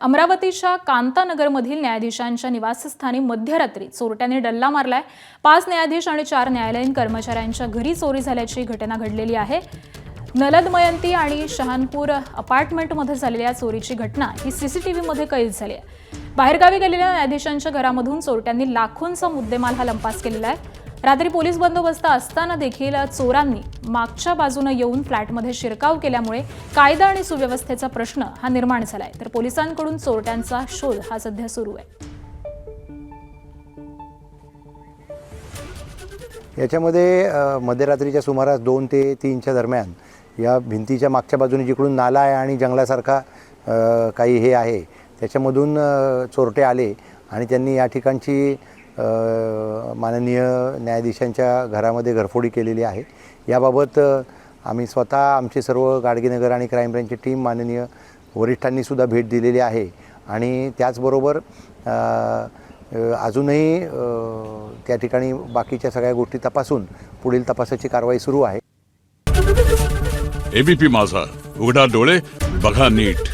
अमरावतीच्या कांतानगरमधील न्यायाधीशांच्या निवासस्थानी मध्यरात्री चोरट्यांनी डल्ला मारलाय। 5 न्यायाधीश आणि 4 न्यायालयीन कर्मचाऱ्यांच्या घरी चोरी झाल्याची घटना घडलेली आहे। नलदमयंती आणि शहानपूर अपार्टमेंटमध्ये झालेल्या चोरीची घटना ही सीसीटीव्हीमध्ये कैद झाली आहे। बाहेरगावी गेलेल्या न्यायाधीशांच्या घरामधून चोरट्यांनी लाखोंचा मुद्देमाल हा लंपास केलेला आहे। रात्री पोलीस बंदोबस्त असताना देखील चोरांनी मागच्या बाजूने येऊन फ्लॅटमध्ये शिरकाव केल्यामुळे कायदा आणि सुव्यवस्थेचा प्रश्न हा निर्माण झालाय। तर पोलिसांकडून चोरट्यांचा शोध हा सध्या सुरू आहे। याच्यामध्ये मध्यरात्रीच्या सुमारास 2 ते 3च्या दरम्यान या भिंतीच्या मागच्या बाजूने जिकडून नाला आहे आणि जंगलासारखा काही हे आहे त्याच्यामधून चोरटे आले आणि त्यांनी या ठिकाणची माननीय न्यायाधीशांच्या घरामध्ये घरफोडी केलेली आहे। याबाबत आम्ही स्वतः आमचे सर्व गाडगेनगर आणि क्राईम ब्रँचची टीम माननीय वरिष्ठांनी सुद्धा भेट दिलेली आहे आणि त्याचबरोबर अजूनही त्या ठिकाणी बाकीच्या सगळ्या गोष्टी तपासून पुढील तपासाची कारवाई सुरू आहे। एबीपी माझा, उघडा डोळे बघा नीट।